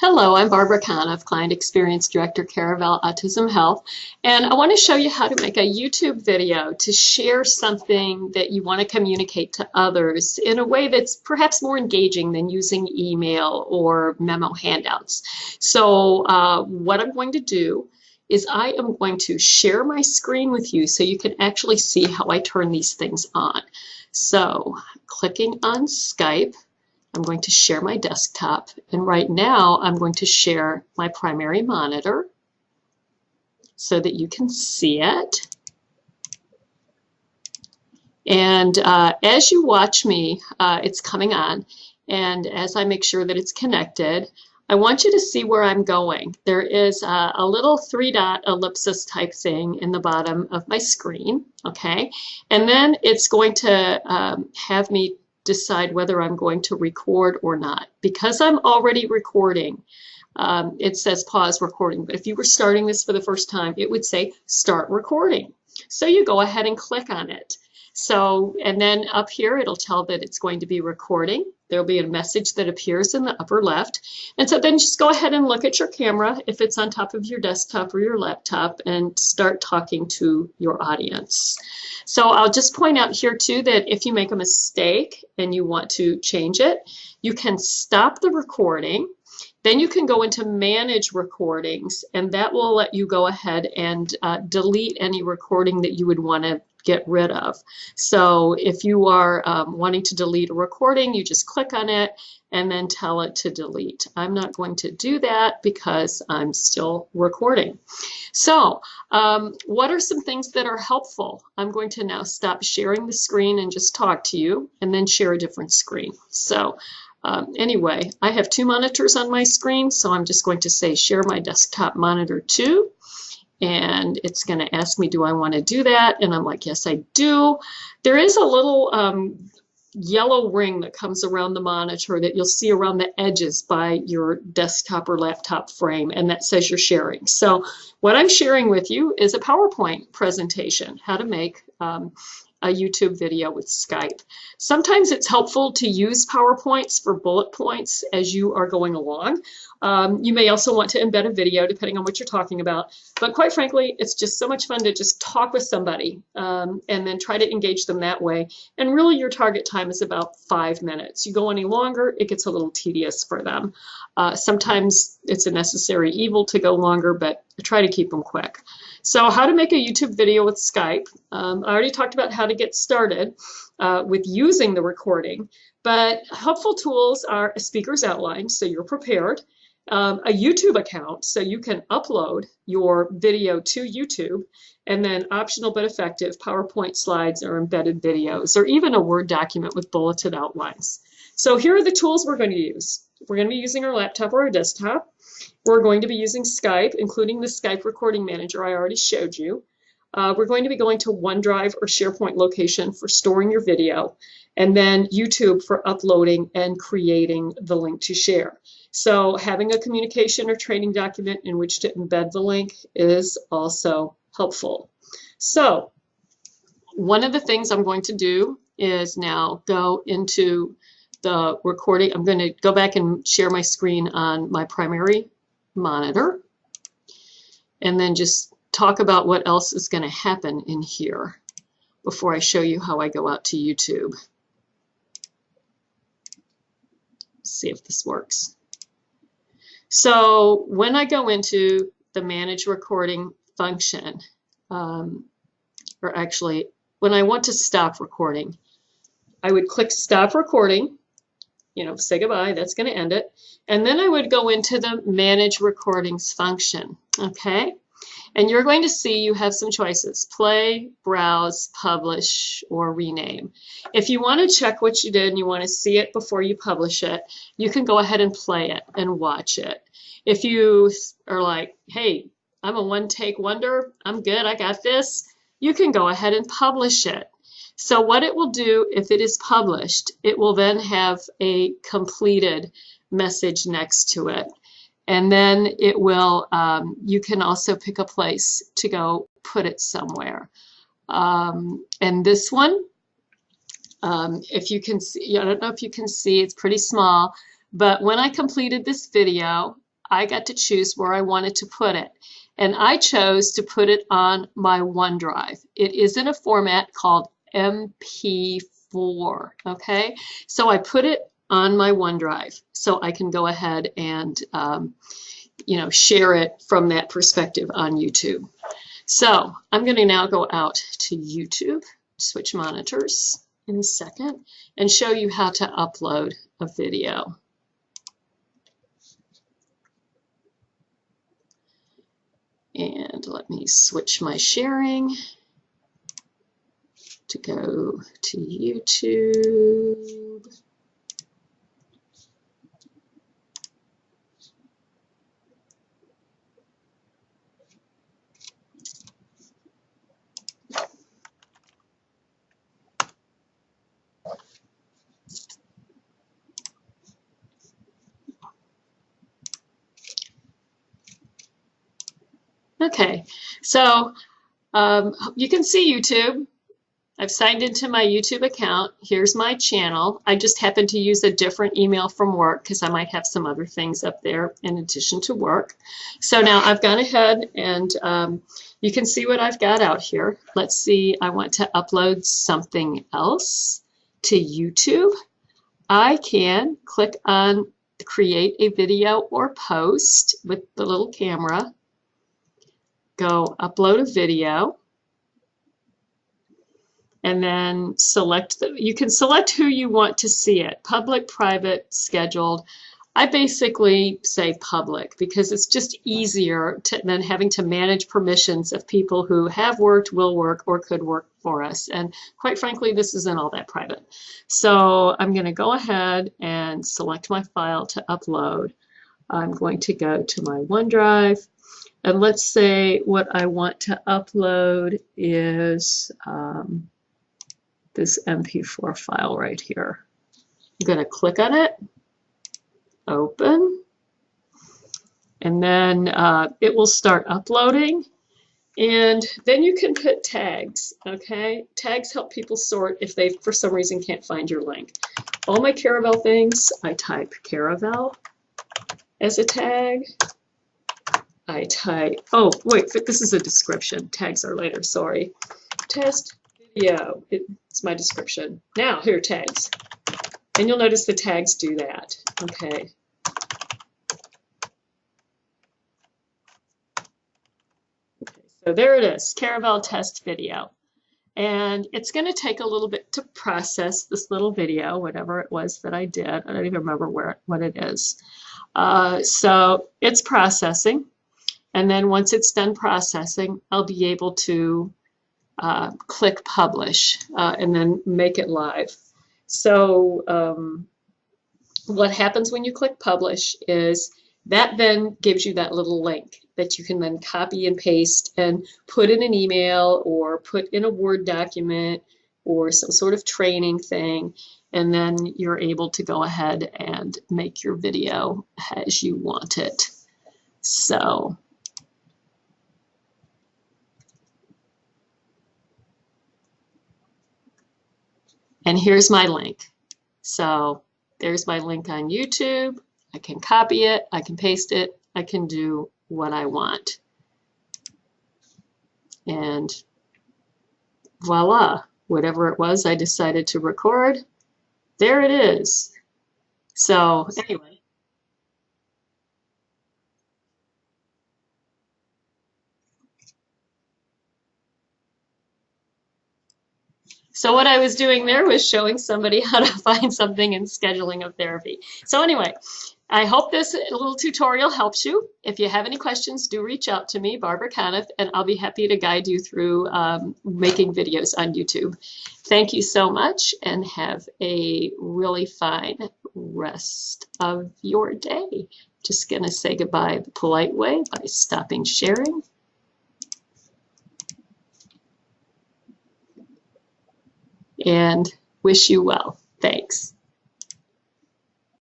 Hello, I'm Barbara Coniff, Client Experience Director, Caravel Autism Health, and I want to show you how to make a YouTube video to share something that you want to communicate to others in a way that's perhaps more engaging than using email or memo handouts. So what I'm going to do is I am going to share my screen with you so you can actually see how I turn these things on. So clicking on Skype, I'm going to share my desktop, and right now I'm going to share my primary monitor so that you can see it. And as you watch me, it's coming on, and as I make sure that it's connected, I want you to see where I'm going. There is a little 3-dot ellipsis type thing in the bottom of my screen, okay? And then it's going to have me decide whether I'm going to record or not. Because I'm already recording, it says pause recording, but if you were starting this for the first time, it would say start recording. So you go ahead and click on it. So, and then up here it'll tell that it's going to be recording. There'll be a message that appears in the upper left. And so then just go ahead and look at your camera if it's on top of your desktop or your laptop and start talking to your audience. So I'll just point out here too that if you make a mistake and you want to change it, you can stop the recording. Then you can go into manage recordings, and that will let you go ahead and delete any recording that you would want to get rid of. So if you are wanting to delete a recording, you just click on it and then tell it to delete. I'm not going to do that because I'm still recording. So what are some things that are helpful? I'm going to now stop sharing the screen and just talk to you and then share a different screen. So anyway, I have 2 monitors on my screen, so I'm just going to say share my desktop monitor 2. And it's going to ask me, do I want to do that? And I'm like, yes, I do. There is a little yellow ring that comes around the monitor that you'll see around the edges by your desktop or laptop frame, and that says you're sharing. So what I'm sharing with you is a PowerPoint presentation, how to make a YouTube video with Skype. Sometimes it's helpful to use PowerPoints for bullet points as you are going along. You may also want to embed a video depending on what you're talking about. But quite frankly, it's just so much fun to just talk with somebody and then try to engage them that way. And really your target time is about 5 minutes. You go any longer, it gets a little tedious for them. Sometimes it's a necessary evil to go longer, but I try to keep them quick. So how to make a YouTube video with Skype. I already talked about how to get started with using the recording, but helpful tools are a speaker's outline, so you're prepared, a YouTube account, so you can upload your video to YouTube, and then optional but effective PowerPoint slides or embedded videos, or even a Word document with bulleted outlines. So here are the tools we're going to use. We're going to be using our laptop or our desktop. We're going to be using Skype, including the Skype recording manager I already showed you. We're going to be going to OneDrive or SharePoint location for storing your video, and then YouTube for uploading and creating the link to share. So having a communication or training document in which to embed the link is also helpful. So one of the things I'm going to do is now go into the recording. I'm going to go back and share my screen on my primary monitor and then just talk about what else is going to happen in here before I show you how I go out to YouTube. See if this works. So when I go into the manage recording function, or actually when I want to stop recording, I would click stop recording, you know, say goodbye, that's going to end it. And then I would go into the manage recordings function, okay? And you're going to see you have some choices: play, browse, publish, or rename. If you want to check what you did and you want to see it before you publish it, you can go ahead and play it and watch it. If you are like, hey, I'm a one-take wonder, I'm good, I got this, you can go ahead and publish it. So what it will do, if it is published, it will then have a completed message next to it. And then it will, you can also pick a place to go put it somewhere. And this one, if you can see, I don't know if you can see, it's pretty small, but when I completed this video, I got to choose where I wanted to put it. And I chose to put it on my OneDrive. It is in a format called MP4, okay? So I put it on my OneDrive so I can go ahead and share it from that perspective on YouTube. So I'm going to now go out to YouTube, switch monitors in a second, and show you how to upload a video. And let me switch my sharing to go to YouTube. Okay, so you can see YouTube. I've signed into my YouTube account. Here's my channel. I just happen to use a different email from work because I might have some other things up there in addition to work. So now I've gone ahead and you can see what I've got out here. Let's see, I want to upload something else to YouTube. I can click on create a video or post with the little camera. Go upload a video, and then select you can select who you want to see it, public, private, scheduled. I basically say public because it's just easier than having to manage permissions of people who have worked, will work, or could work for us. And quite frankly, this isn't all that private. So I'm going to go ahead and select my file to upload. I'm going to go to my OneDrive. And let's say what I want to upload is this MP4 file right here. I'm going to click on it, open, and then it will start uploading. And then you can put tags, okay? Tags help people sort if they, for some reason, can't find your link. All my Caravel things, I type Caravel as a tag. I type, oh, wait, this is a description. Tags are later, sorry. Test video, it's my description. Now, here are tags. And you'll notice the tags do that, okay. So there it is, Caravel test video. And it's going to take a little bit to process this little video, whatever it was that I did. I don't even remember what it is. So it's processing. And then once it's done processing, I'll be able to click publish and then make it live. So what happens when you click publish is that then gives you that little link that you can then copy and paste and put in an email or put in a Word document or some sort of training thing, and then you're able to go ahead and make your video as you want it. So and here's my link. So there's my link on YouTube. I can copy it, I can paste it, I can do what I want. And voila, whatever it was I decided to record, there it is. So anyway. So what I was doing there was showing somebody how to find something in scheduling of therapy. So anyway, I hope this little tutorial helps you. If you have any questions, do reach out to me, Barbara Coniff, and I'll be happy to guide you through making videos on YouTube. Thank you so much, and have a really fine rest of your day. Just gonna say goodbye the polite way by stopping sharing. And wish you well. Thanks.